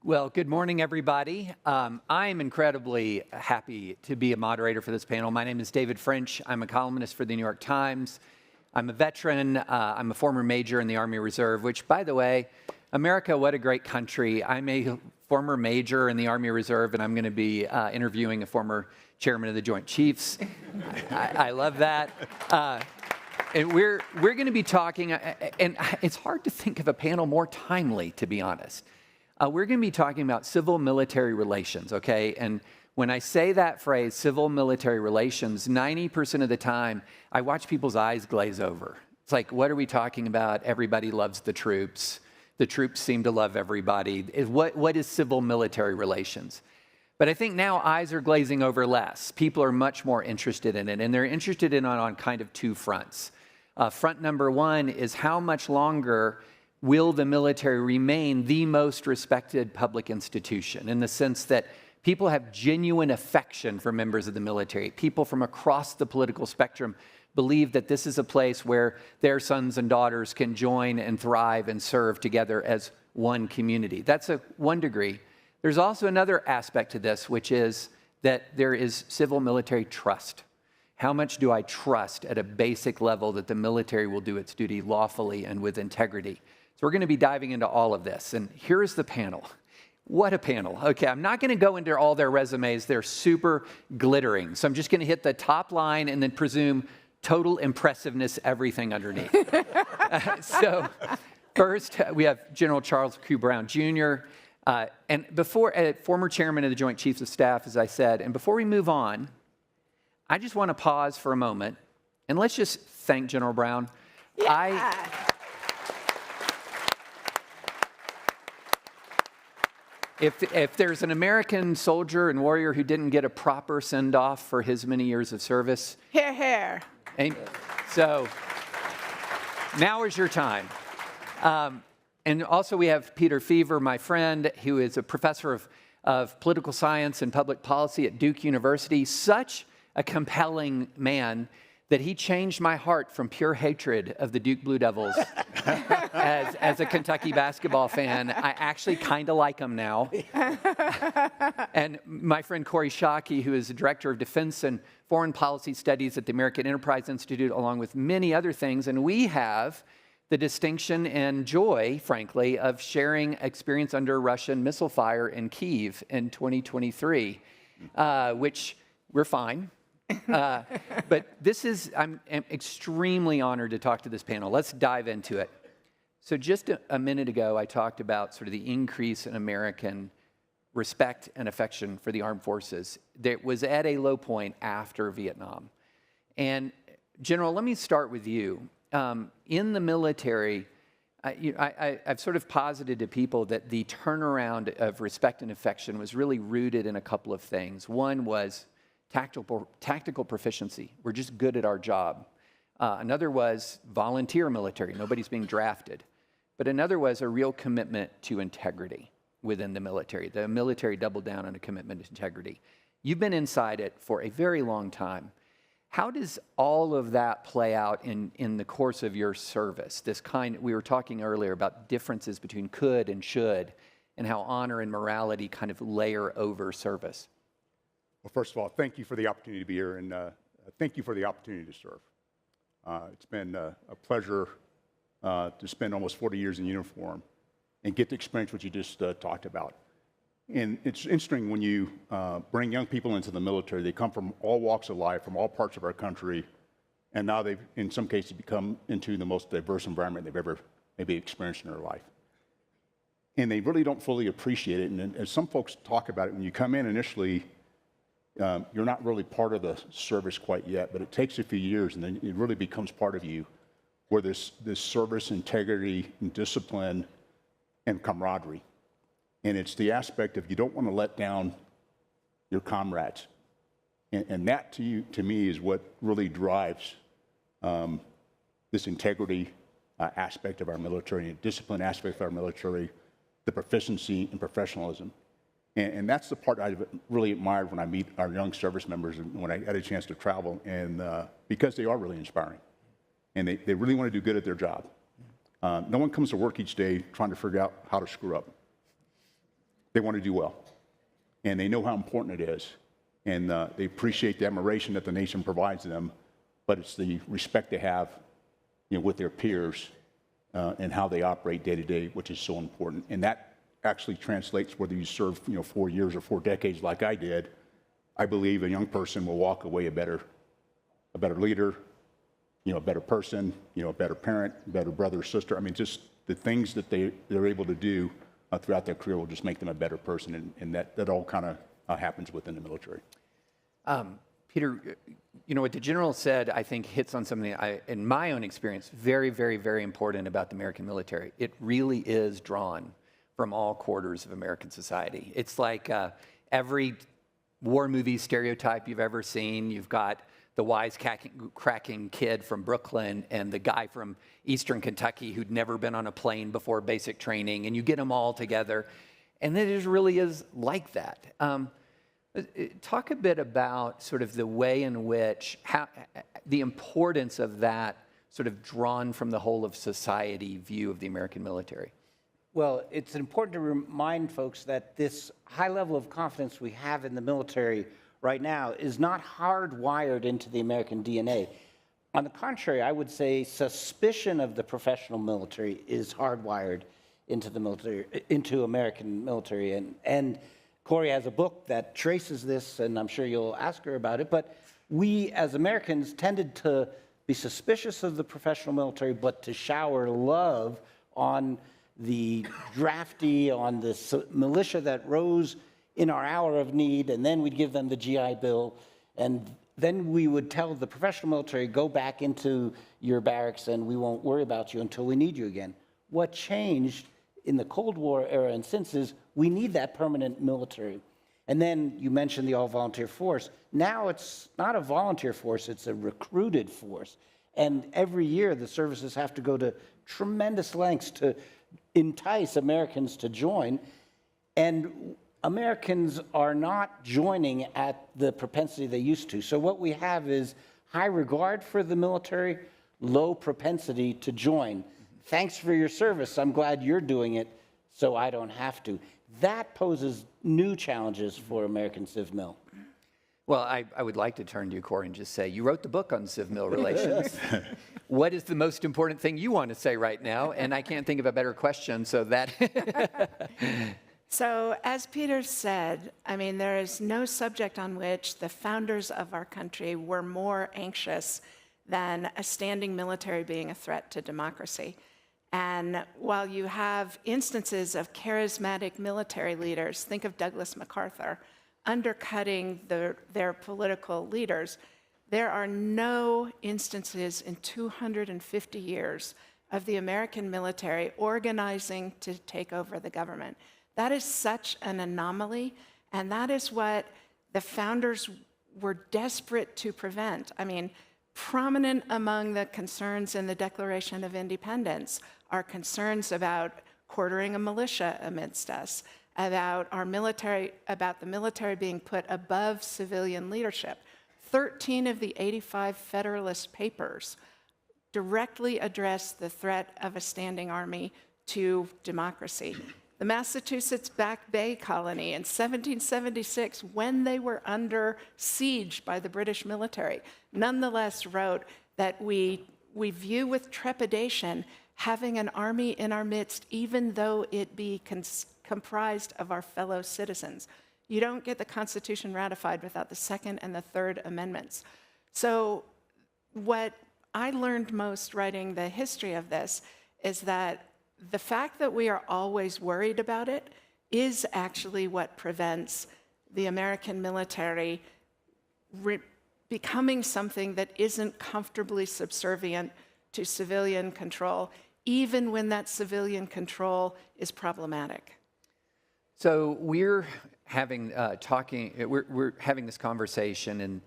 Well, good morning, everybody. I'm incredibly happy to be a moderator for this panel. My name is David French. I'm a columnist for the New York Times. I'm a veteran. I'm a former major in the Army Reserve, which, by the way, America, what a great country. I'm a former major in the Army Reserve, and I'm going to be interviewing a former chairman of the Joint Chiefs. I love that. And we're going to be talking, and it's hard to think of a panel more timely, to be honest. We're going to be talking about civil-military relations, okay? And when I say that phrase, civil-military relations, 90% of the time, I watch people's eyes glaze over. It's like, what are we talking about? Everybody loves the troops. The troops seem to love everybody. What is civil-military relations? But I think now eyes are glazing over less. People are much more interested in it, and they're interested in it on kind of two fronts. Front number one is how much longer will the military remain the most respected public institution, in the sense that people have genuine affection for members of the military. People from across the political spectrum believe that this is a place where their sons and daughters can join and thrive and serve together as one community. That's one degree. There's also another aspect to this, which is that there is civil-military trust. How much do I trust at a basic level that the military will do its duty lawfully and with integrity? So we're going to be diving into all of this. And here's the panel. What a panel. Okay, I'm not going to go into all their resumes. They're super glittering. So I'm just going to hit the top line and then presume total impressiveness, everything underneath. So first, we have General Charles Q. Brown, Jr., and former chairman of the Joint Chiefs of Staff, as I said. And before we move on, I just want to pause for a moment, and let's just thank General Brown. Yeah. If there's an American soldier and warrior who didn't get a proper send-off for his many years of service. Hear, hear. So now is your time. And also we have Peter Feaver, my friend, who is a professor of political science and public policy at Duke University. Such a compelling man that he changed my heart from pure hatred of the Duke Blue Devils as a Kentucky basketball fan. I actually kind of like them now. And my friend Corey Shockey, who is the Director of Defense and Foreign Policy Studies at the American Enterprise Institute, along with many other things. And we have the distinction and joy, frankly, of sharing experience under Russian missile fire in Kyiv in 2023, which we're fine. But I'm extremely honored to talk to this panel. Let's dive into it. So just a minute ago, I talked about sort of the increase in American respect and affection for the armed forces that was at a low point after Vietnam. And General, let me start with you. In the military, I've sort of posited to people that the turnaround of respect and affection was really rooted in a couple of things. One was tactical proficiency. We're just good at our job. Another was volunteer military. Nobody's being drafted. But another was a real commitment to integrity within the military. The military doubled down on a commitment to integrity. You've been inside it for a very long time. How does all of that play out in the course of your service? We were talking earlier about differences between could and should, and how honor and morality kind of layer over service. Well, first of all, thank you for the opportunity to be here, and thank you for the opportunity to serve. It's been a pleasure to spend almost 40 years in uniform and get to experience what you just talked about. And it's interesting when you bring young people into the military. They come from all walks of life, from all parts of our country, and now they've, in some cases, become into the most diverse environment they've ever maybe experienced in their life. And they really don't fully appreciate it. And as some folks talk about it, when you come in initially, you're not really part of the service quite yet, but it takes a few years, and then it really becomes part of you, where this service, integrity, and discipline, and camaraderie. And it's the aspect of you don't want to let down your comrades. And that, to me, is what really drives this integrity aspect of our military, and discipline aspect of our military, the proficiency and professionalism. And that's the part I really admired when I meet our young service members and when I had a chance to travel, and because they are really inspiring. And they really want to do good at their job. No one comes to work each day trying to figure out how to screw up. they want to do well. And they know how important it is. And they appreciate the admiration that the nation provides them, but it's the respect they have, with their peers and how they operate day to day, which is so important. And that actually translates whether you serve, 4 years or 4 decades like I did. I believe a young person will walk away a better leader, a better person, a better parent, a better brother or sister. I mean, just the things that they're able to do throughout their career will just make them a better person, and that all kind of happens within the military. Peter, what the general said, I think, hits on something in my own experience, very, very, very important about the American military. It really is drawn from all quarters of American society. It's like every war movie stereotype you've ever seen. You've got the wisecracking kid from Brooklyn and the guy from Eastern Kentucky who'd never been on a plane before basic training, and you get them all together, and it just really is like that. Talk a bit about sort of the way in which, the importance of that sort of drawn from the whole of society view of the American military. Well, it's important to remind folks that this high level of confidence we have in the military right now is not hardwired into the American DNA. On the contrary, I would say suspicion of the professional military is hardwired into the military, into American military. And Corey has a book that traces this, and I'm sure you'll ask her about it. But we, as Americans, tended to be suspicious of the professional military, but to shower love on the drafty, on the militia that rose in our hour of need, and then we'd give them the GI Bill, and then we would tell the professional military, go back into your barracks and we won't worry about you until we need you again. What changed in the Cold War era and since is we need that permanent military. And then you mentioned the all-volunteer force. Now it's not a volunteer force, it's a recruited force. And every year the services have to go to tremendous lengths to entice Americans to join. And Americans are not joining at the propensity they used to. So what we have is high regard for the military, low propensity to join. Thanks for your service. I'm glad you're doing it, so I don't have to. That poses new challenges for American civ-mil. Well, I would like to turn to you, Corey, and just say, you wrote the book on civ-mil relations. What is the most important thing you want to say right now? And I can't think of a better question, so that... So, as Peter said, I mean, there is no subject on which the founders of our country were more anxious than a standing military being a threat to democracy. And while you have instances of charismatic military leaders, think of Douglas MacArthur, undercutting their political leaders, there are no instances in 250 years of the American military organizing to take over the government. That is such an anomaly, and that is what the founders were desperate to prevent. I mean, prominent among the concerns in the Declaration of Independence are concerns about quartering a militia amidst us, about the military being put above civilian leadership. 13 of the 85 Federalist Papers directly address the threat of a standing army to democracy. The Massachusetts Back Bay Colony in 1776, when they were under siege by the British military, nonetheless wrote that we view with trepidation having an army in our midst, even though it be comprised of our fellow citizens. You don't get the Constitution ratified without the Second and the Third Amendments. So what I learned most writing the history of this is that the fact that we are always worried about it is actually what prevents the American military becoming something that isn't comfortably subservient to civilian control, even when that civilian control is problematic. So we're having we're having this conversation in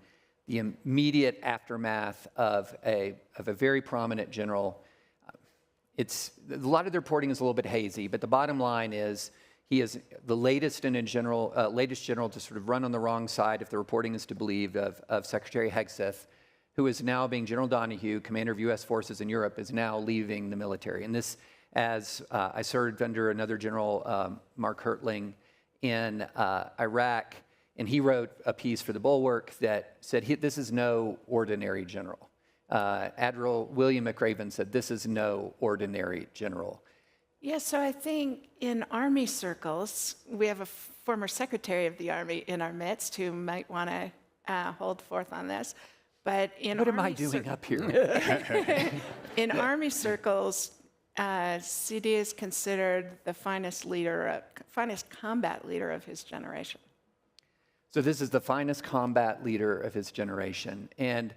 the immediate aftermath of a very prominent general. It's a lot of the reporting is a little bit hazy, but the bottom line is he is the latest general to sort of run on the wrong side, if the reporting is to believe, of Secretary Hegseth, who is now being General Donahue, commander of U.S. forces in Europe, is now leaving the military. And this, as I served under another general, Mark Hertling, in Iraq, and he wrote a piece for the Bulwark that said this is no ordinary general. Admiral William McRaven said this is no ordinary general. Yeah, so I think in Army circles, we have a former Secretary of the Army in our midst who might want to hold forth on this. But in What am I Army doing up here? in Army circles, CD is considered the finest combat leader of his generation. So this is the finest combat leader of his generation, and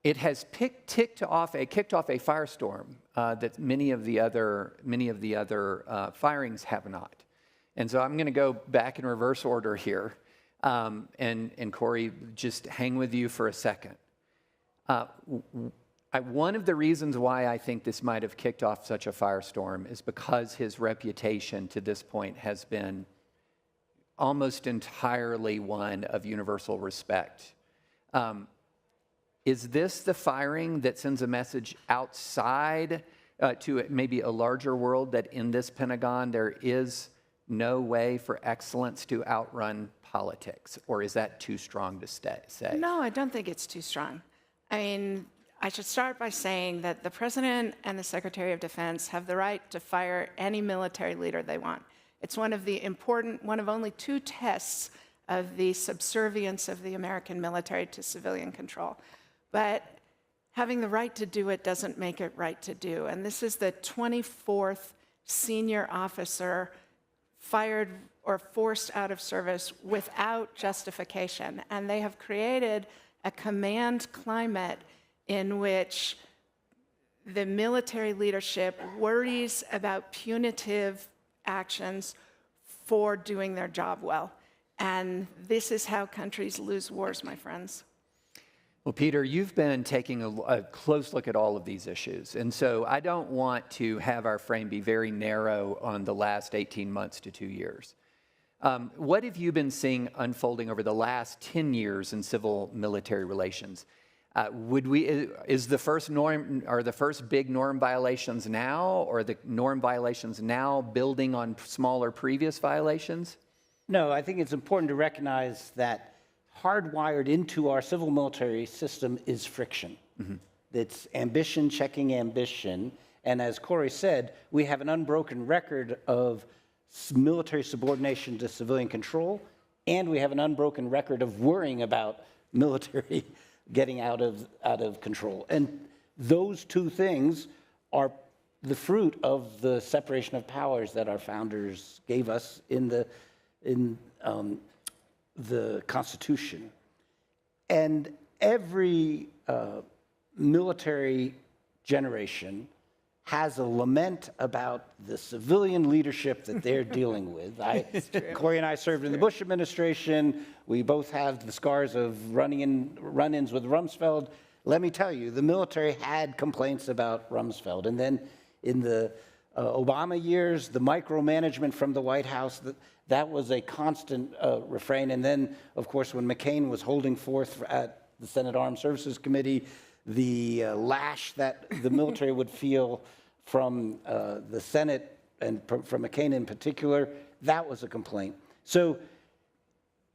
it has kicked off a firestorm that many of the other firings have not. And so I'm going to go back in reverse order here, and Corey, just hang with you for a second. One of the reasons why I think this might have kicked off such a firestorm is because his reputation to this point has been almost entirely one of universal respect. Is this the firing that sends a message outside to maybe a larger world that in this Pentagon there is no way for excellence to outrun politics? Or is that too strong to say? No, I don't think it's too strong. I mean, I should start by saying that the President and the Secretary of Defense have the right to fire any military leader they want. It's one of only two tests of the subservience of the American military to civilian control. But having the right to do it doesn't make it right to do. And this is the 24th senior officer fired or forced out of service without justification. And they have created a command climate in which the military leadership worries about punitive actions for doing their job well. And this is how countries lose wars, my friends. Well, Peter, you've been taking a close look at all of these issues. And so I don't want to have our frame be very narrow on the last 18 months to 2 years. What have you been seeing unfolding over the last 10 years in civil-military relations? Is the first norm, are the first big norm violations now, or the norm violations now building on smaller previous violations? No, I think it's important to recognize that hardwired into our civil military system is friction. Mm-hmm. It's ambition checking ambition. And as Corey said, we have an unbroken record of military subordination to civilian control, and we have an unbroken record of worrying about military getting out of control. And those two things are the fruit of the separation of powers that our founders gave us in the Constitution. And every military generation has a lament about the civilian leadership that they're dealing with. Corey and I served in the Bush administration. We both have the scars of run-ins with Rumsfeld. Let me tell you, the military had complaints about Rumsfeld. And then in the Obama years, the micromanagement from the White House, that was a constant refrain. And then, of course, when McCain was holding forth at the Senate Armed Services Committee, the lash that the military would feel from the Senate and from McCain in particular, that was a complaint. So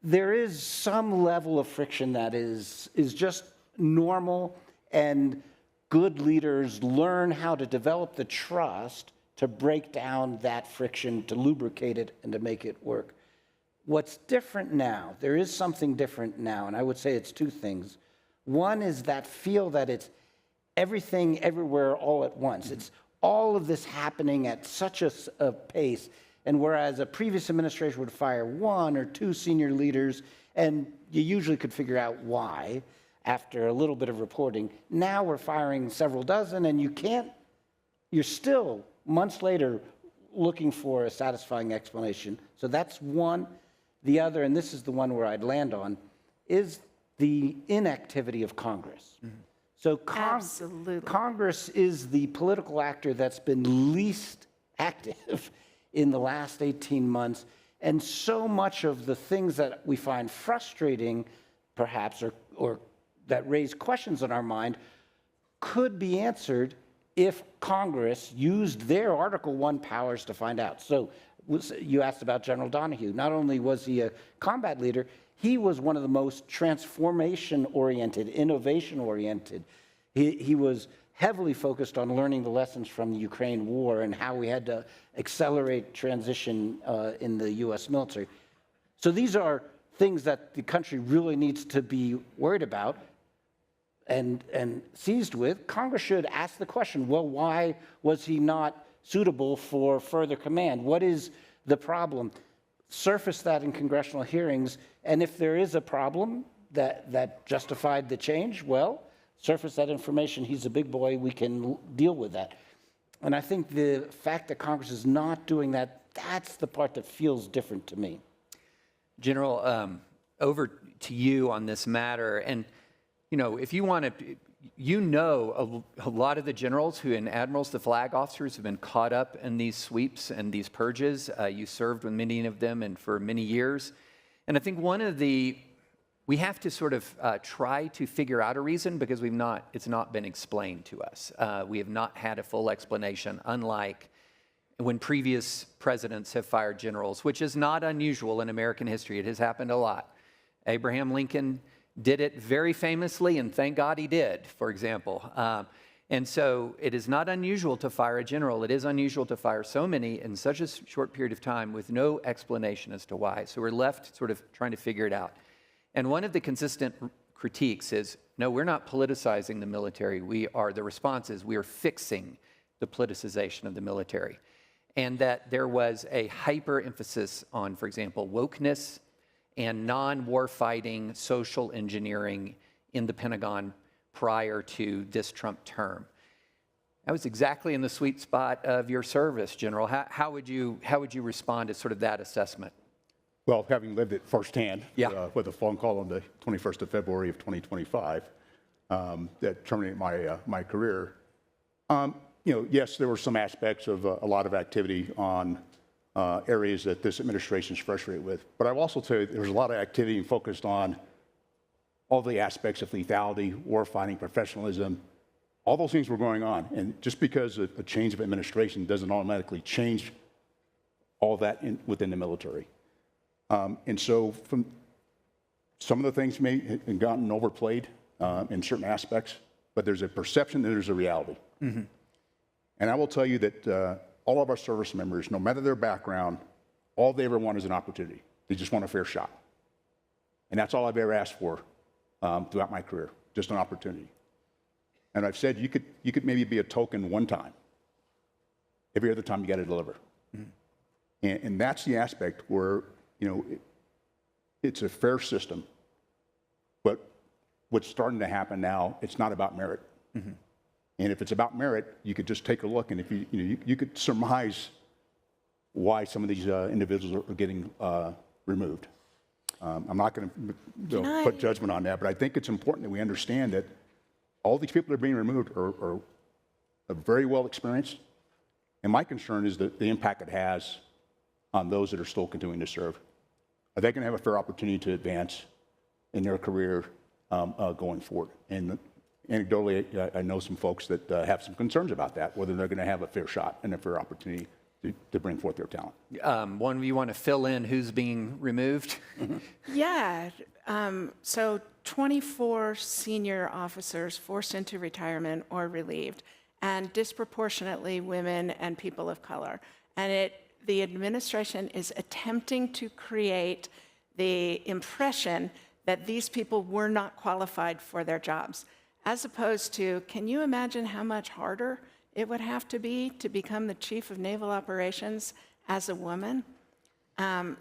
there is some level of friction that is just normal, and good leaders learn how to develop the trust to break down that friction, to lubricate it, and to make it work. What's different now, there is something different now, and I would say it's two things. One is that feel that it's everything, everywhere, all at once. It's all of this happening at such a pace, and whereas a previous administration would fire one or two senior leaders, and you usually could figure out why after a little bit of reporting, now we're firing several dozen, and you're still months later looking for a satisfying explanation. So that's one. The other, and this is the one where I'd land on, is the inactivity of Congress. Mm-hmm. So Absolutely. Congress is the political actor that's been least active in the last 18 months. And so much of the things that we find frustrating, perhaps, or that raise questions in our mind, could be answered if Congress used their Article I powers to find out. So you asked about General Donahue. Not only was he a combat leader, he was one of the most transformation-oriented, innovation-oriented. He was heavily focused on learning the lessons from the Ukraine war and how we had to accelerate transition in the U.S. military. So these are things that the country really needs to be worried about and seized with. Congress should ask the question, well, why was he not suitable for further command? What is the problem? Surface that in congressional hearings, and if there is a problem that justified the change, well, surface that information. He's a big boy. We can deal with that. And I think the fact that Congress is not doing that, that's the part that feels different to me. General, over to you on this matter. And, you know, if you want to, you know, a lot of the generals and admirals, the flag officers have been caught up in these sweeps and these purges. You served with many of them and for many years. And I think we have to sort of try to figure out a reason because it's not been explained to us. We have not had a full explanation, unlike when previous presidents have fired generals, which is not unusual in American history. It has happened a lot. Abraham Lincoln did it very famously, and thank God he did, for example. And so it is not unusual to fire a general. It is unusual to fire so many in such a short period of time with no explanation as to why. So we're left sort of trying to figure it out. And one of the consistent critiques is, no, we're not politicizing the military. The response is we are fixing the politicization of the military. And that there was a hyper emphasis on, for example, wokeness and non-warfighting social engineering in the Pentagon prior to this Trump term. That was exactly in the sweet spot of your service, General. How would you respond to sort of that assessment? Well, having lived it firsthand, Yeah. with a phone call on the 21st of February of 2025 that terminated my career, you know, yes, there were some aspects of a lot of activity on areas that this administration is frustrated with. But I will also tell you there was a lot of activity focused on all the aspects of lethality, warfighting, professionalism. All those things were going on. And just because a change of administration doesn't automatically change all that within the military. And so from some of the things may have gotten overplayed in certain aspects, but there's a perception and there's a reality. Mm-hmm. And I will tell you that all of our service members, no matter their background, all they ever want is an opportunity. They just want a fair shot. And that's all I've ever asked for throughout my career, just an opportunity. And I've said you could maybe be a token one time. Every other time you got to deliver. Mm-hmm. And that's the aspect where, you know, it's a fair system, but what's starting to happen now, it's not about merit. Mm-hmm. And if it's about merit, you could just take a look, and if you could surmise why some of these individuals are getting removed. I'm not going to put judgment on that, but I think it's important that we understand that all these people that are being removed are very well experienced, and my concern is that the impact it has on those that are still continuing to serve. Are they going to have a fair opportunity to advance in their career going forward? And anecdotally, I know some folks that have some concerns about that, whether they're going to have a fair shot and a fair opportunity to bring forth their talent. One of you want to fill in who's being removed? Yeah. So 24 senior officers forced into retirement or relieved, and disproportionately women and people of color. And the administration is attempting to create the impression that these people were not qualified for their jobs, as opposed to, can you imagine how much harder it would have to be to become the chief of naval operations as a woman?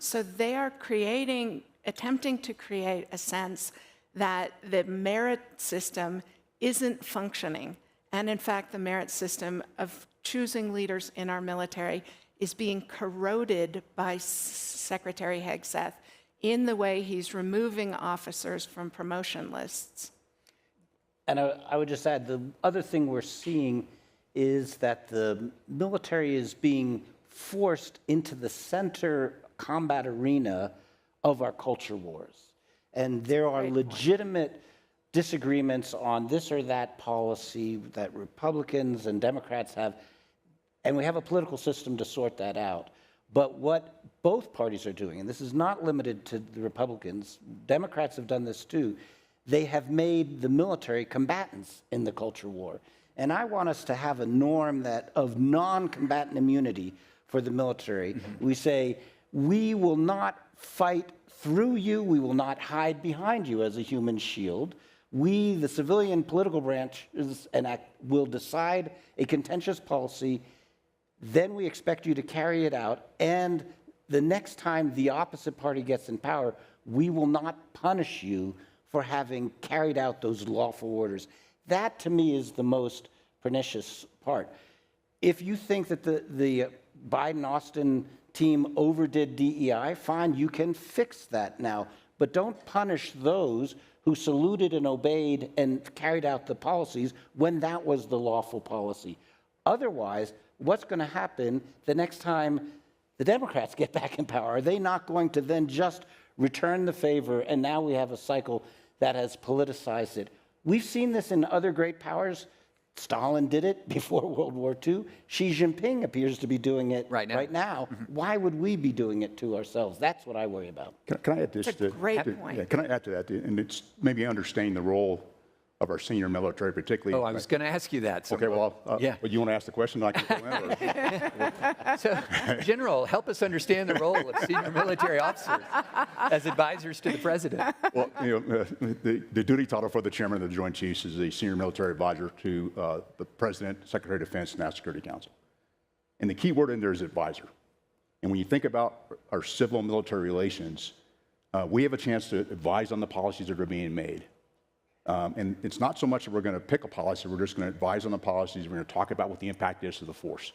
So they are attempting to create a sense that the merit system isn't functioning. And in fact, the merit system of choosing leaders in our military is being corroded by Secretary Hegseth in the way he's removing officers from promotion lists. And I would just add, the other thing we're seeing is that the military is being forced into the center combat arena of our culture wars. And there are legitimate disagreements on this or that policy that Republicans and Democrats have, and we have a political system to sort that out. But what both parties are doing, and this is not limited to the Republicans, Democrats have done this too, they have made the military combatants in the culture war. And I want us to have a norm that of non-combatant immunity for the military. We say, we will not fight through you, we will not hide behind you as a human shield. We, the civilian political branches, will decide a contentious policy, then we expect you to carry it out, and the next time the opposite party gets in power, we will not punish you for having carried out those lawful orders. That, to me, is the most pernicious part. If you think that the Biden-Austin team overdid DEI, fine, you can fix that now. But don't punish those who saluted and obeyed and carried out the policies when that was the lawful policy. Otherwise, what's going to happen the next time the Democrats get back in power? Are they not going to then just return the favor, and now we have a cycle that has politicized it? We've seen this in other great powers. Stalin did it before World War II. Xi Jinping appears to be doing it right now. Why would we be doing it to ourselves? That's what I worry about. Can I add this? That's a great point. Yeah, can I add to that? And it's maybe understanding the role of our senior military, particularly. Oh, I was going to ask you that. Okay, well, yeah. But you want to ask the question? I can go in, So, General, help us understand the role of senior military officers as advisors to the president. Well, the duty title for the chairman of the Joint Chiefs is the senior military advisor to the President, Secretary of Defense, and National Security Council. And the key word in there is advisor. And when you think about our civil and military relations, we have a chance to advise on the policies that are being made. And it's not so much that we're going to pick a policy, we're just going to advise on the policies, we're going to talk about what the impact is to the force.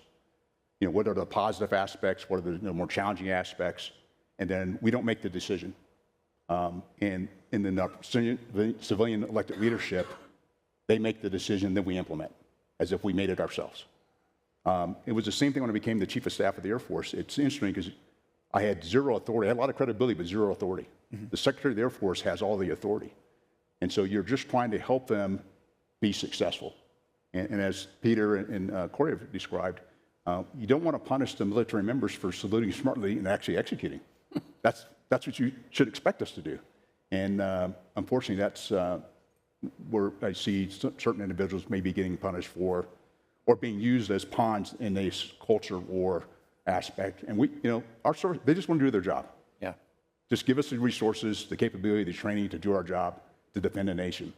What are the positive aspects, what are the more challenging aspects, and then we don't make the decision. And then the civilian elected leadership, they make the decision, then we implement, as if we made it ourselves. It was the same thing when I became the Chief of Staff of the Air Force. It's interesting because I had zero authority. I had a lot of credibility, but zero authority. The Secretary of the Air Force has all the authority. And so you're just trying to help them be successful. And as Peter and Corey have described, you don't want to punish the military members for saluting smartly and actually executing. That's what you should expect us to do. And unfortunately, that's where I see certain individuals may be getting punished for or being used as pawns in this culture war aspect. And our service, they just want to do their job. Yeah. Just give us the resources, the capability, the training to do our job, to defend a nation.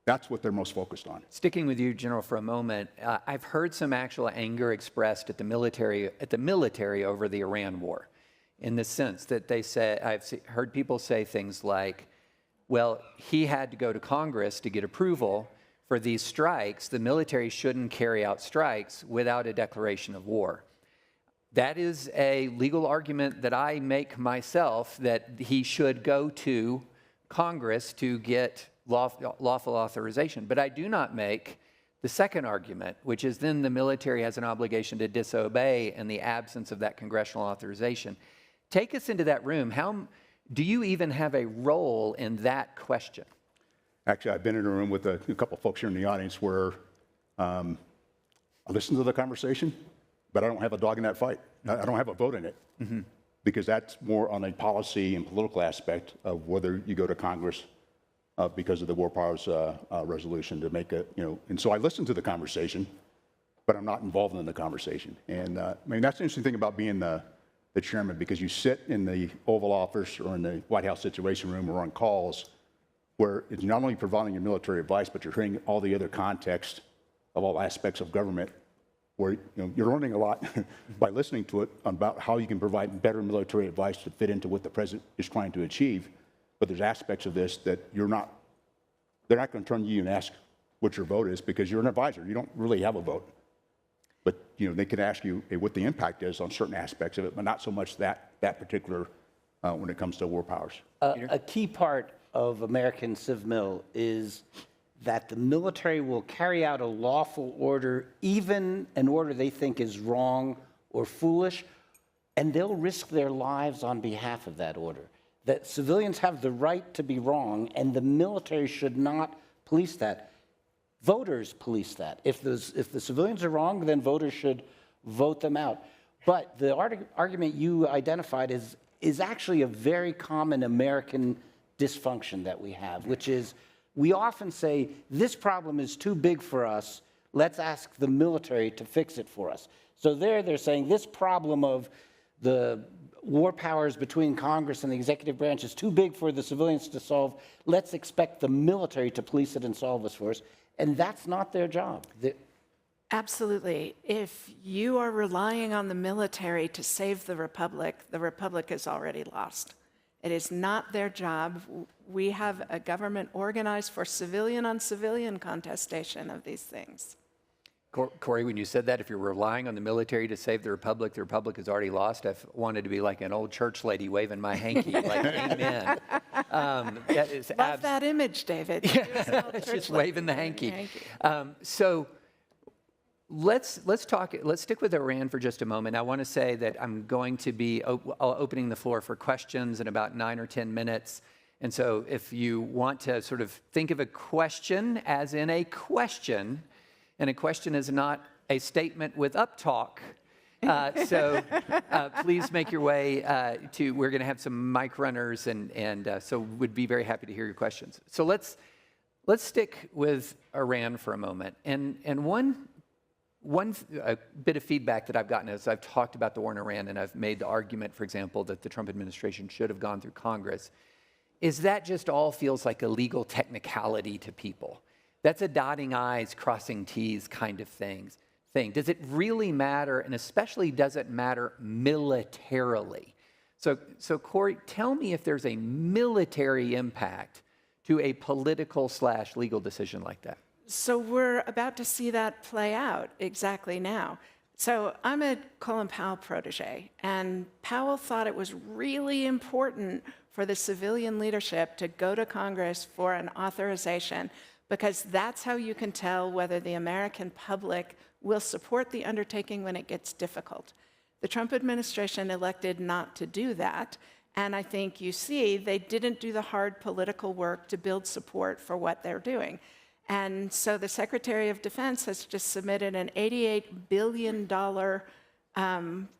That's what they're most focused on. Sticking with you, General, for a moment, I've heard some actual anger expressed at the military over the Iran war, in the sense that they say, heard people say things like, well, he had to go to Congress to get approval for these strikes. The military shouldn't carry out strikes without a declaration of war. That is a legal argument that I make myself, that he should go to Congress to get lawful authorization. But I do not make the second argument, which is then the military has an obligation to disobey in the absence of that congressional authorization. Take us into that room. How do you even have a role in that question? Actually, I've been in a room with a couple folks here in the audience where I listen to the conversation, but I don't have a dog in that fight. I don't have a vote in it. Because that's more on a policy and political aspect of whether you go to Congress because of the War Powers resolution to make a, and so I listen to the conversation, but I'm not involved in the conversation. And I mean, that's the interesting thing about being the chairman, because you sit in the Oval Office or in the White House Situation Room or on calls where it's not only providing your military advice, but you're hearing all the other context of all aspects of government, where you're learning a lot by listening to it about how you can provide better military advice to fit into what the president is trying to achieve. But there's aspects of this that they're not going to turn to you and ask what your vote is, because you're an advisor. You don't really have a vote. But they can ask you what the impact is on certain aspects of it, but not so much that particular when it comes to war powers. A key part of American Civ Mil is that the military will carry out a lawful order, even an order they think is wrong or foolish, and they'll risk their lives on behalf of that order. that civilians have the right to be wrong, and the military should not police that. Voters police that. If the civilians are wrong, then voters should vote them out. But the argument you identified is actually a very common American dysfunction that we have, which is we often say, this problem is too big for us, let's ask the military to fix it for us. So they're saying this problem of the war powers between Congress and the executive branch is too big for the civilians to solve, let's expect the military to police it and solve this for us. And that's not their job. Absolutely. If you are relying on the military to save the republic is already lost. It is not their job. We have a government organized for civilian on civilian contestation of these things. Corey, when you said that, if you're relying on the military to save the republic is already lost. I've wanted to be like an old church lady waving my hanky, like amen. That is Love that image, David. it's just waving the hanky. So let's stick with Iran for just a moment. I want to say that I'm going to be opening the floor for questions in about 9 or 10 minutes. And so if you want to sort of think of a question as in a question, and a question is not a statement with uptalk. So please make your way we're going to have some mic runners, and so would be very happy to hear your questions. So let's stick with Iran for a moment. And one bit of feedback that I've gotten as I've talked about the war in Iran, and I've made the argument, for example, that the Trump administration should have gone through Congress, is that just all feels like a legal technicality to people. That's a dotting I's, crossing T's kind of thing. Does it really matter? And especially, does it matter militarily? So Corey, tell me if there's a military impact to a political/legal decision like that. So we're about to see that play out exactly now. So I'm a Colin Powell protege, and Powell thought it was really important for the civilian leadership to go to Congress for an authorization, because that's how you can tell whether the American public will support the undertaking when it gets difficult. The Trump administration elected not to do that, and I think you see they didn't do the hard political work to build support for what they're doing. And so the Secretary of Defense has just submitted an $88 billion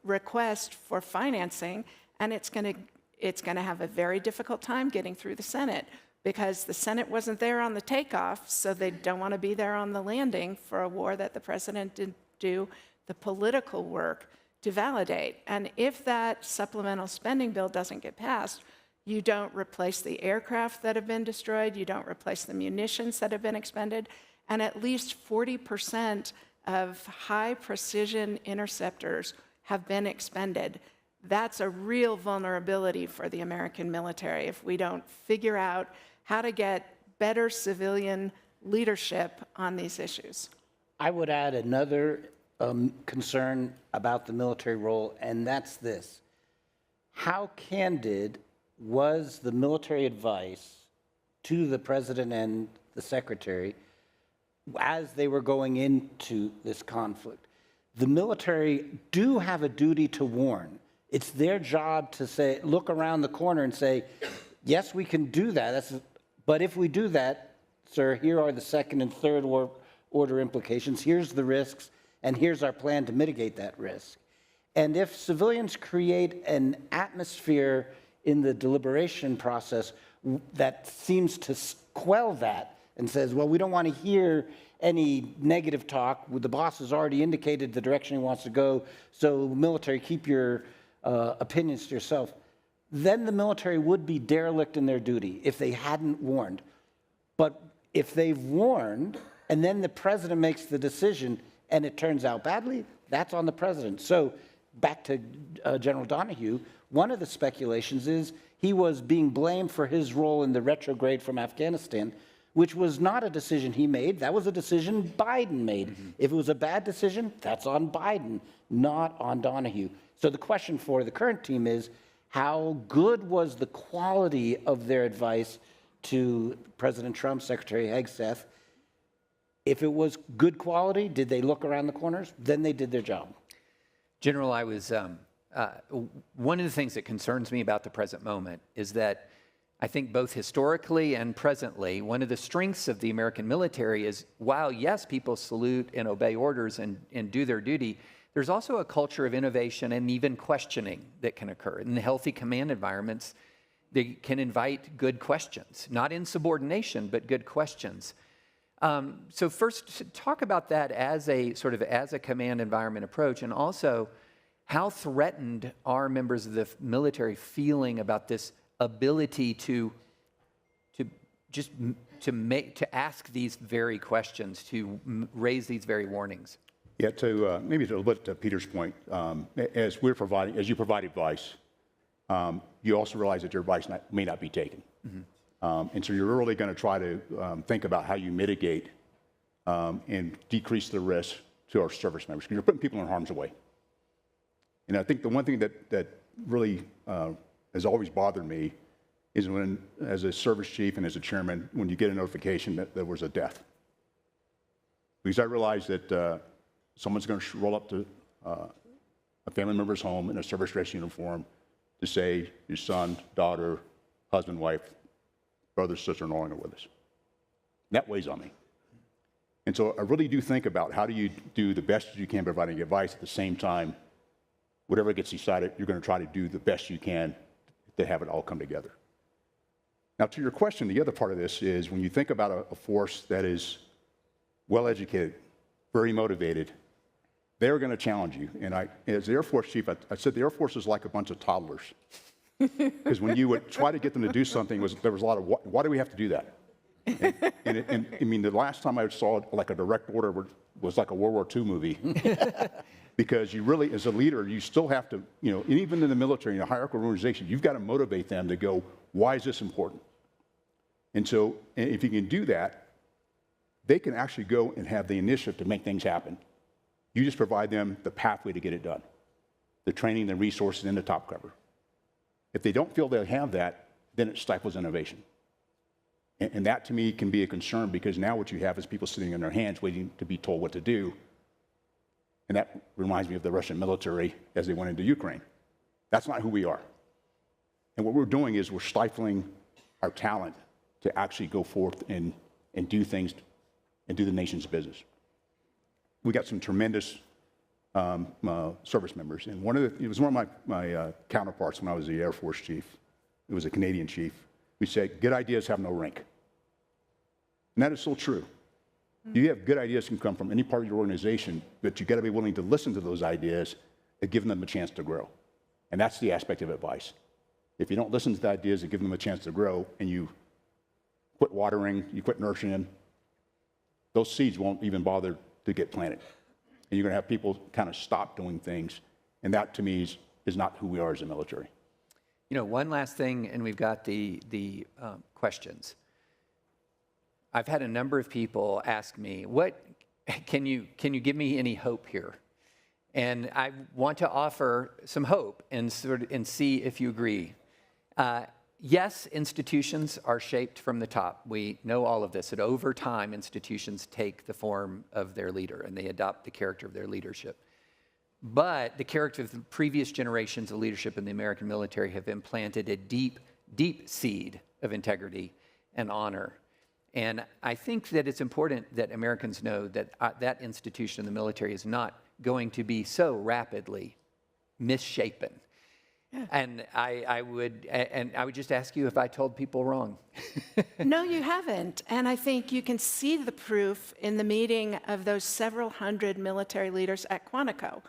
request for financing, and it's going to have a very difficult time getting through the Senate, because the Senate wasn't there on the takeoff, so they don't want to be there on the landing for a war that the president didn't do the political work to validate. And if that supplemental spending bill doesn't get passed, you don't replace the aircraft that have been destroyed, you don't replace the munitions that have been expended, and at least 40% of high-precision interceptors have been expended. That's a real vulnerability for the American military if we don't figure out how to get better civilian leadership on these issues. I would add another concern about the military role, and that's this. How candid was the military advice to the president and the secretary as they were going into this conflict? The military do have a duty to warn. It's their job to say, look around the corner and say, yes, we can do that. But if we do that, sir, here are the second and third order implications. Here's the risks, and here's our plan to mitigate that risk. And if civilians create an atmosphere in the deliberation process that seems to quell that and says, well, we don't want to hear any negative talk, the boss has already indicated the direction he wants to go, so military, keep your opinions to yourself, then the military would be derelict in their duty if they hadn't warned. But if they've warned, and then the president makes the decision, and it turns out badly, that's on the president. So back to General Donahue, one of the speculations is he was being blamed for his role in the retrograde from Afghanistan, which was not a decision he made. That was a decision Biden made. Mm-hmm. If it was a bad decision, that's on Biden, not on Donahue. So the question for the current team is, how good was the quality of their advice to President Trump, Secretary Hegseth? If it was good quality, did they look around the corners? Then they did their job. General, I was one of the things that concerns me about the present moment is that I think both historically and presently, one of the strengths of the American military is, while yes, people salute and obey orders and do their duty, there's also a culture of innovation and even questioning that can occur. In the healthy command environments, they can invite good questions, not insubordination, but good questions. So first, talk about that as a command environment approach, and also how threatened are members of the military feeling about this ability to ask these very questions, to raise these very warnings. Yeah, maybe a little bit to Peter's point, as you provide advice, you also realize that your advice may not be taken. Mm-hmm. And so you're really going to try to think about how you mitigate and decrease the risk to our service members, because you're putting people in harm's way. And I think the one thing that really has always bothered me is when, as a service chief and as a chairman, when you get a notification that there was a death. Because I realize that someone's going to roll up to a family member's home in a service dress uniform to say your son, daughter, husband, wife, brother, sister, no longer with us. That weighs on me. And so I really do think about how do you do the best you can providing advice, at the same time, whatever gets decided, you're going to try to do the best you can to have it all come together. Now, to your question, the other part of this is when you think about a force that is well-educated, very motivated, they're going to challenge you. And as the Air Force chief, I said the Air Force is like a bunch of toddlers. Because when you would try to get them to do something, there was a lot of, why do we have to do that? And I mean, the last time I saw like a direct order was like a World War II movie. Because you really, as a leader, you still have to, and even in the military, in a hierarchical organization, you've got to motivate them to go, why is this important? And so if you can do that, they can actually go and have the initiative to make things happen. You just provide them the pathway to get it done, the training, the resources, and the top cover. If they don't feel they have that, then it stifles innovation. And that, to me, can be a concern, because now what you have is people sitting on their hands waiting to be told what to do. And that reminds me of the Russian military as they went into Ukraine. That's not who we are. And what we're doing is we're stifling our talent to actually go forth and do things and do the nation's business. We got some tremendous service members. And it was one of my counterparts when I was the Air Force chief. It was a Canadian chief. We said, good ideas have no rank. And that is so true. You have good ideas can come from any part of your organization, but you got to be willing to listen to those ideas and give them a chance to grow. And that's the aspect of advice. If you don't listen to the ideas and give them a chance to grow, and you quit watering, you quit nurturing them, those seeds won't even bother to get planted. And you're going to have people kind of stop doing things. And that, to me, is not who we are as a military. One last thing, and we've got the questions. I've had a number of people ask me, can you give me any hope here? And I want to offer some hope and see if you agree. Yes, institutions are shaped from the top. We know all of this, that over time, institutions take the form of their leader and they adopt the character of their leadership. But the character of the previous generations of leadership in the American military have implanted a deep, deep seed of integrity and honor. And I think that it's important that Americans know that that institution in the military is not going to be so rapidly misshapen. Yeah. And I would just ask you if I told people wrong. No, you haven't. And I think you can see the proof in the meeting of those several hundred military leaders at Quantico,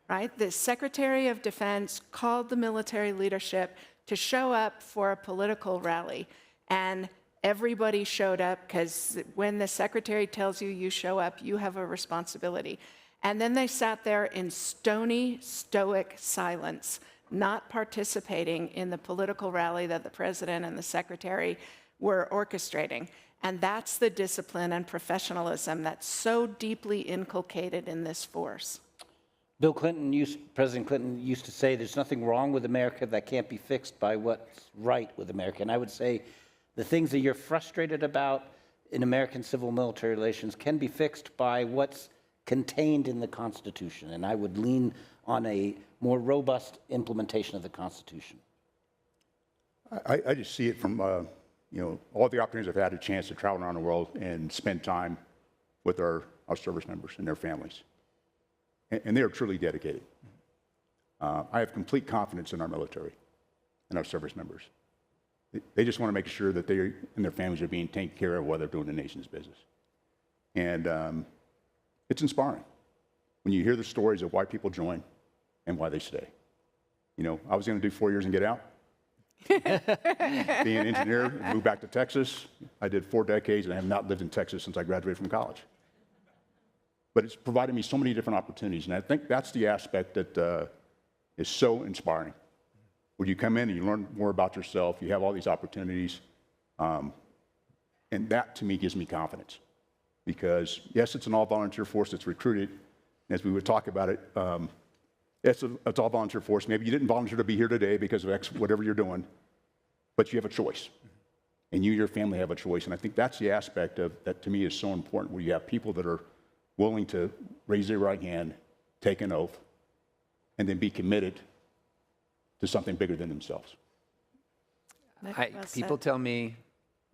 right? The Secretary of Defense called the military leadership to show up for a political rally. And everybody showed up, because when the secretary tells you you show up, you have a responsibility. And then they sat there in stony, stoic silence, not participating in the political rally that the president and the secretary were orchestrating. And that's the discipline and professionalism that's so deeply inculcated in this force. President Clinton used to say, there's nothing wrong with America that can't be fixed by what's right with America. And I would say the things that you're frustrated about in American civil-military relations can be fixed by what's contained in the Constitution. And I would lean on a more robust implementation of the Constitution? I just see it from, all the opportunities I've had a chance to travel around the world and spend time with our service members and their families. And they are truly dedicated. I have complete confidence in our military and our service members. They just want to make sure that they and their families are being taken care of while they're doing the nation's business. And it's inspiring when you hear the stories of why people join and why they stay. I was going to do 4 years and get out. Being an engineer, and moved back to Texas. I did 4 decades, and I have not lived in Texas since I graduated from college. But it's provided me so many different opportunities, and I think that's the aspect that is so inspiring. When you come in and you learn more about yourself, you have all these opportunities, and that, to me, gives me confidence. Because, yes, it's an all-volunteer force that's recruited, and as we would talk about it, it's all volunteer force. Maybe you didn't volunteer to be here today because of X, whatever you're doing, but you have a choice. And you and your family have a choice. And I think that's the aspect of that to me is so important, where you have people that are willing to raise their right hand, take an oath, and then be committed to something bigger than themselves. People tell me,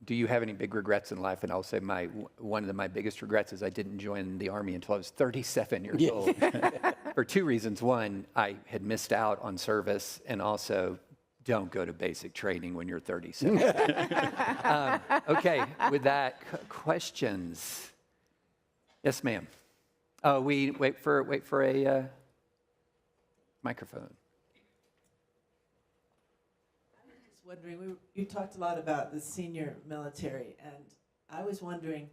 do you have any big regrets in life? And I'll say one of my biggest regrets is I didn't join the Army until I was 37 years old. For 2 reasons. One, I had missed out on service, and also don't go to basic training when you're 37. Okay, with that, questions? Yes, ma'am. Oh, we wait for a microphone. Wondering, you talked a lot about the senior military, and I was wondering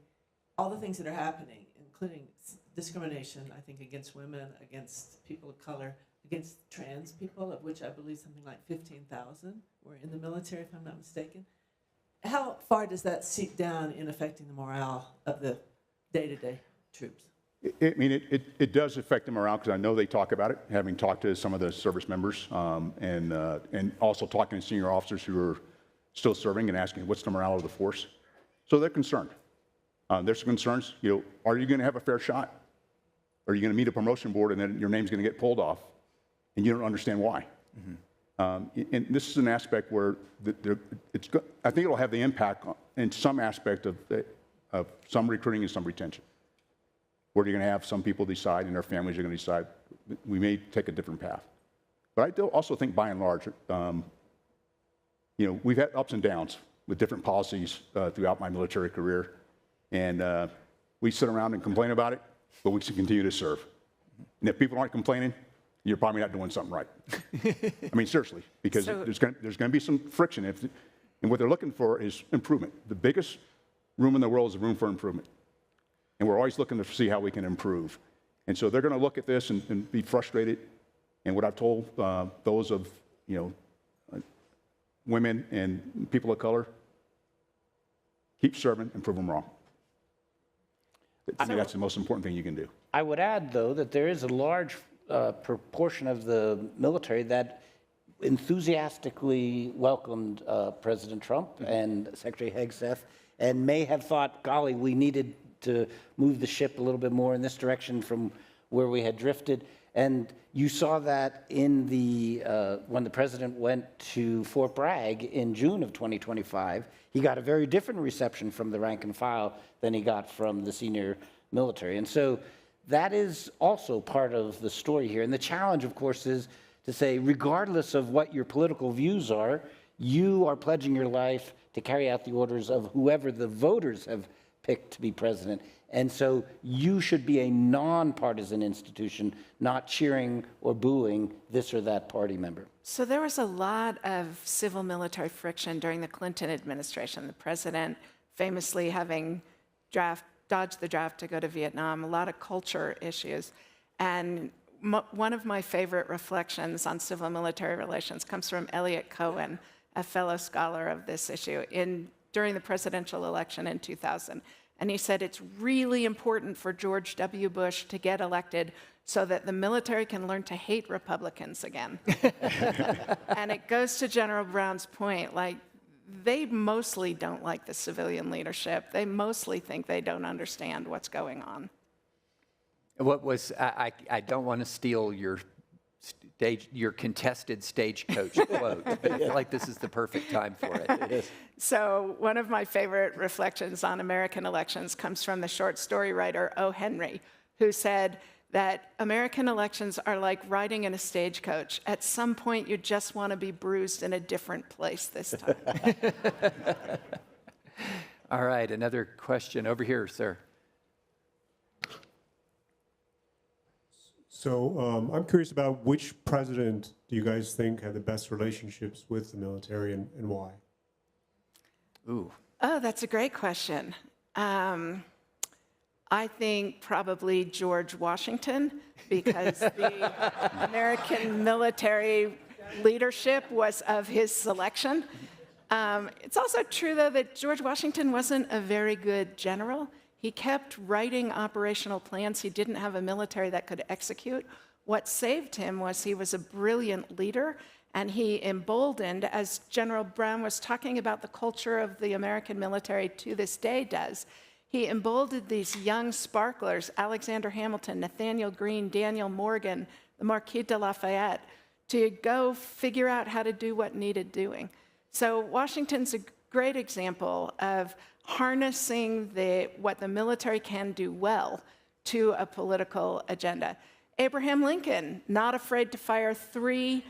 all the things that are happening, including discrimination, I think, against women, against people of color, against trans people, of which I believe something like 15,000 were in the military, if I'm not mistaken. How far does that seep down in affecting the morale of the day-to-day troops? It does affect the morale, because I know they talk about it, having talked to some of the service members, and also talking to senior officers who are still serving and asking what's the morale of the force. So they're concerned. There's some concerns. Are you going to have a fair shot? Are you going to meet a promotion board and then your name's going to get pulled off, and you don't understand why? Mm-hmm. And this is an aspect where I think it'll have the impact in some aspect of some recruiting and some retention, where you're going to have some people decide and their families are going to decide we may take a different path. But I do also think, by and large, we've had ups and downs with different policies throughout my military career, and we sit around and complain about it, but we should continue to serve. And if people aren't complaining, you're probably not doing something right. I mean, seriously, because there's going to be some friction, and what they're looking for is improvement. The biggest room in the world is room for improvement. And we're always looking to see how we can improve. And so they're going to look at this and be frustrated. And what I've told those of, women and people of color, keep serving and prove them wrong. I think that's the most important thing you can do. I would add, though, that there is a large proportion of the military that enthusiastically welcomed President Trump and Secretary Hegseth, and may have thought, golly, we needed to move the ship a little bit more in this direction from where we had drifted. And you saw that in when the president went to Fort Bragg in June of 2025, he got a very different reception from the rank and file than he got from the senior military. And so that is also part of the story here. And the challenge, of course, is to say, regardless of what your political views are, you are pledging your life to carry out the orders of whoever the voters have picked to be president. And so you should be a nonpartisan institution, not cheering or booing this or that party member. So there was a lot of civil-military friction during the Clinton administration. The president famously having dodged the draft to go to Vietnam, a lot of culture issues. And one of my favorite reflections on civil-military relations comes from Elliot Cohen, a fellow scholar of this issue, during the presidential election in 2000. And he said it's really important for George W. Bush to get elected so that the military can learn to hate Republicans again. And it goes to General Brown's point, like, they mostly don't like the civilian leadership. They mostly think they don't understand what's going on. I don't want to steal your your contested stagecoach quote. I feel like this is the perfect time for it. So one of my favorite reflections on American elections comes from the short story writer O. Henry, who said that American elections are like riding in a stagecoach. At some point, you just want to be bruised in a different place this time. All right, another question over here, sir. So I'm curious about which president do you guys think had the best relationships with the military and why? Ooh. Oh, that's a great question. I think probably George Washington, because the American military leadership was of his selection. It's also true, though, that George Washington wasn't a very good general. He kept writing operational plans. He didn't have a military that could execute. What saved him was he was a brilliant leader, and he emboldened, as General Brown was talking about the culture of the American military to this day does, he emboldened these young sparklers, Alexander Hamilton, Nathaniel Greene, Daniel Morgan, the Marquis de Lafayette, to go figure out how to do what needed doing. So Washington's a great example of harnessing what the military can do well to a political agenda. Abraham Lincoln, not afraid to fire three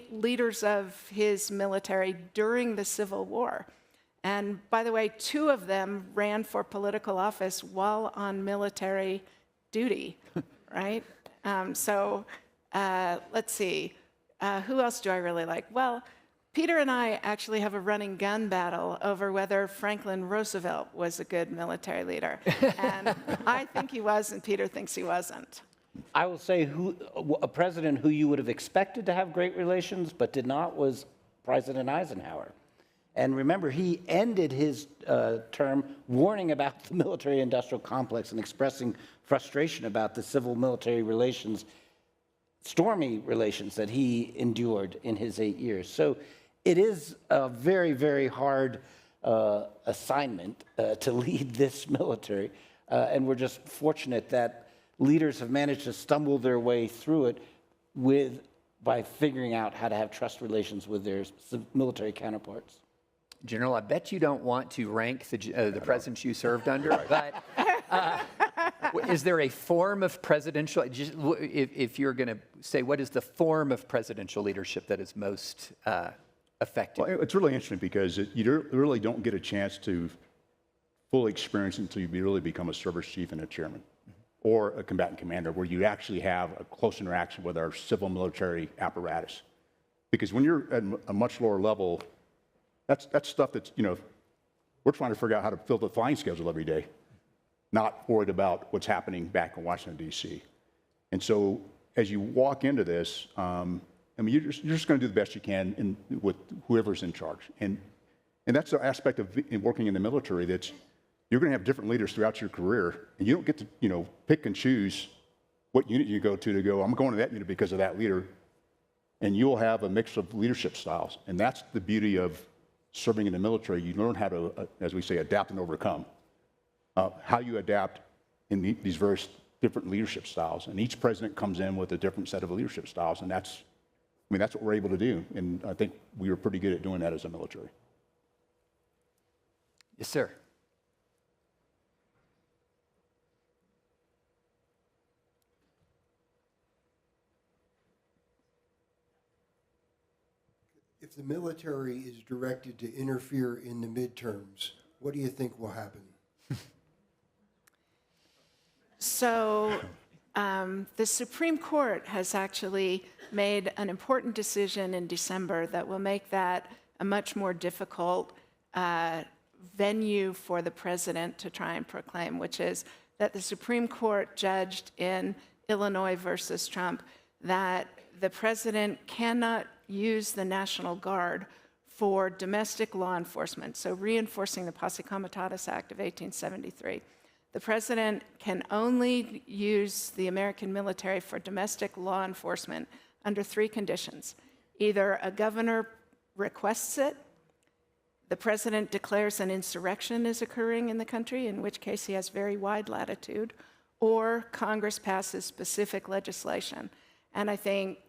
leaders of his military during the Civil War. And by the way, 2 of them ran for political office while on military duty, right? Let's see. Who else do I really like? Well, Peter and I actually have a running gun battle over whether Franklin Roosevelt was a good military leader. And I think he was, and Peter thinks he wasn't. I will say a president who you would have expected to have great relations but did not was President Eisenhower. And remember, he ended his term warning about the military-industrial complex and expressing frustration about the civil-military relations, stormy relations that he endured in his 8 years. So it is a very, very hard assignment to lead this military. And we're just fortunate that leaders have managed to stumble their way through it by figuring out how to have trust relations with their military counterparts. General, I bet you don't want to rank the presidents you served under, but is there a form of presidential, if you're going to say, what is the form of presidential leadership that is most effective? Well, it's really interesting because you really don't get a chance to fully experience it until you really become a service chief and a chairman or a combatant commander, where you actually have a close interaction with our civil military apparatus. Because when you're at a much lower level, that's stuff that's, we're trying to figure out how to fill the flying schedule every day, not worried about what's happening back in Washington, D.C. And so as you walk into this, you're just going to do the best you can with whoever's in charge. And that's the aspect of working in the military, that's you're going to have different leaders throughout your career, and you don't get to, pick and choose what unit you go to go, I'm going to that unit because of that leader. And you'll have a mix of leadership styles. And that's the beauty of serving in the military. You learn how to, as we say, adapt and overcome. How you adapt in these various different leadership styles. And each president comes in with a different set of leadership styles. And that's what we're able to do. And I think we were pretty good at doing that as a military. Yes, sir. If the military is directed to interfere in the midterms, what do you think will happen? So the Supreme Court has actually made an important decision in December that will make that a much more difficult venue for the president to try and proclaim, which is that the Supreme Court judged in Illinois versus Trump that the president cannot use the National Guard for domestic law enforcement, so reinforcing the Posse Comitatus Act of 1873. The president can only use the American military for domestic law enforcement under 3 conditions. Either a governor requests it, the president declares an insurrection is occurring in the country, in which case he has very wide latitude, or Congress passes specific legislation. And I think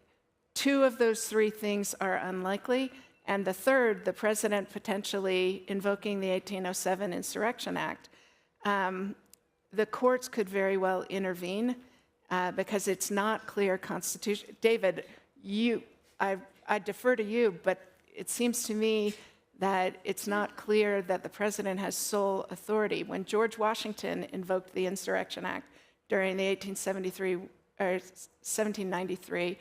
two of those three things are unlikely. And the third, the president potentially invoking the 1807 Insurrection Act, the courts could very well intervene because it's not clear constitution. David, I defer to you, but it seems to me that it's not clear that the president has sole authority. When George Washington invoked the Insurrection Act during the 1793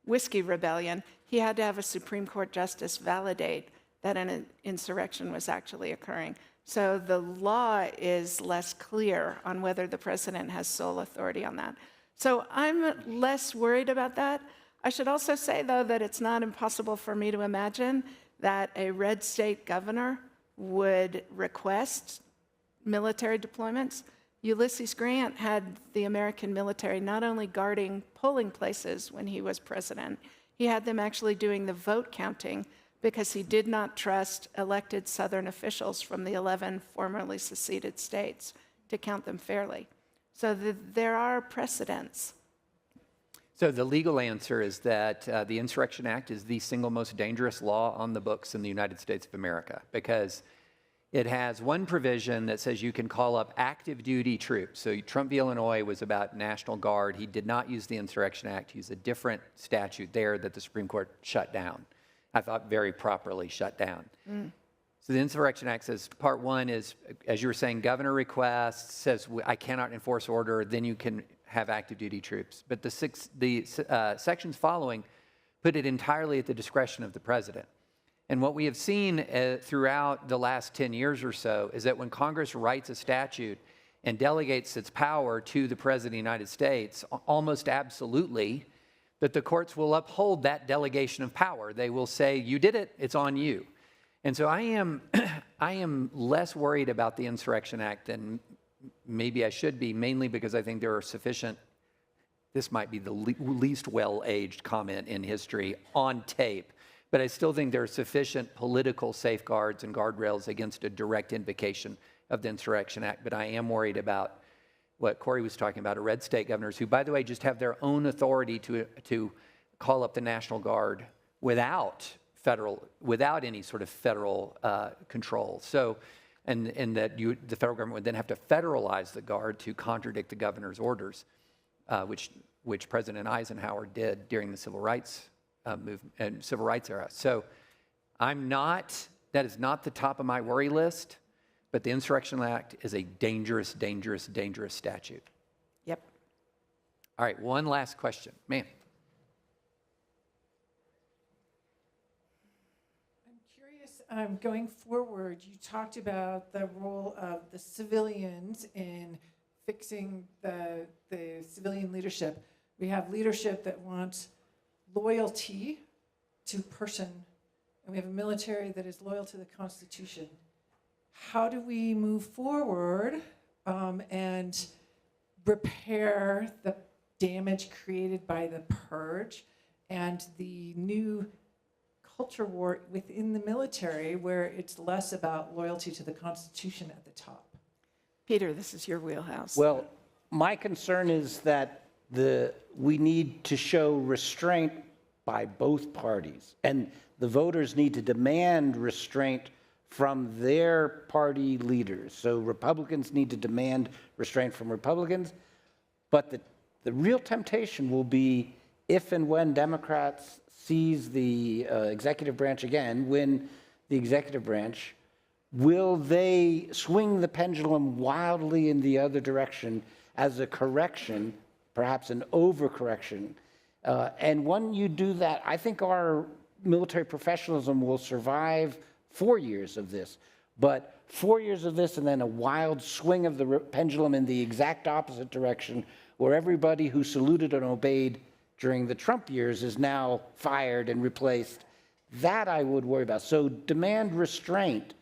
Whiskey Rebellion, he had to have a Supreme Court justice validate that an insurrection was actually occurring. So the law is less clear on whether the president has sole authority on that. So I'm less worried about that. I should also say, though, that it's not impossible for me to imagine that a red state governor would request military deployments. Ulysses Grant had the American military not only guarding polling places when he was president, he had them actually doing the vote counting because he did not trust elected Southern officials from the 11 formerly seceded states to count them fairly. So there are precedents. So the legal answer is that the Insurrection Act is the single most dangerous law on the books in the United States of America because it has one provision that says you can call up active duty troops. So Trump v. Illinois was about National Guard. He did not use the Insurrection Act. He used a different statute there that the Supreme Court shut down. I thought very properly shut down. So the Insurrection Act says part one is, as you were saying, governor requests, says I cannot enforce order, then you can have active duty troops. But the sections following put it entirely at the discretion of the president. And what we have seen throughout the last 10 years or so is that when Congress writes a statute and delegates its power to the President of the United States, almost absolutely, that the courts will uphold that delegation of power. They will say, you did it, it's on you. And so I am less worried about the Insurrection Act than maybe I should be, mainly because I think there are sufficient, this might be the least well-aged comment in history on tape, but I still think there are sufficient political safeguards and guardrails against a direct invocation of the Insurrection Act. But I am worried about what Corey was talking about, red state governors who, by the way, just have their own authority to call up the National Guard without any sort of federal control. So, and that the federal government would then have to federalize the Guard to contradict the governor's orders, which President Eisenhower did during the Civil Rights movement and Civil Rights era. So that is not the top of my worry list, but the Insurrection Act is a dangerous, dangerous, dangerous statute. Yep. All right, one last question. Ma'am. Going forward, you talked about the role of the civilians in fixing the civilian leadership. We have leadership that wants loyalty to person, and we have a military that is loyal to the Constitution. How do we move forward and repair the damage created by the purge and the new culture war within the military where it's less about loyalty to the Constitution at the top? Peter, this is your wheelhouse. Well, my concern is that we need to show restraint by both parties, and the voters need to demand restraint from their party leaders. So Republicans need to demand restraint from Republicans, but the real temptation will be if and when Democrats seize the executive branch again, win the executive branch, will they swing the pendulum wildly in the other direction as a correction, perhaps an overcorrection? And when you do that, I think our military professionalism will survive 4 years of this. But 4 years of this and then a wild swing of the pendulum in the exact opposite direction, where everybody who saluted and obeyed during the Trump years is now fired and replaced, that I would worry about. So demand restraint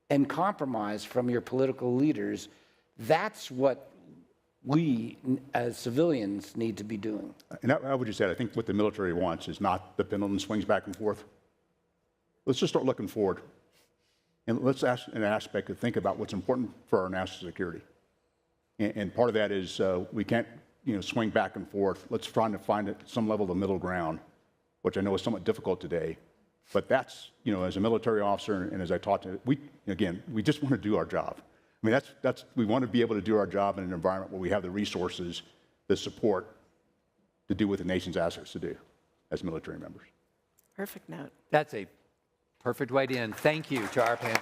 and compromise from your political leaders. That's what we as civilians need to be doing. And I would just add, I think what the military wants is not the pendulum swings back and forth. Let's just start looking forward. And let's ask an aspect to think about what's important for our national security. And part of that is we can't swing back and forth. Let's try to find some level of middle ground, which I know is somewhat difficult today. But that's, as a military officer and as I talk to, we just want to do our job. I mean, we want to be able to do our job in an environment where we have the resources, the support to do what the nation's asked us to do as military members. Perfect note. That's a perfect way to end. Thank you to our panel.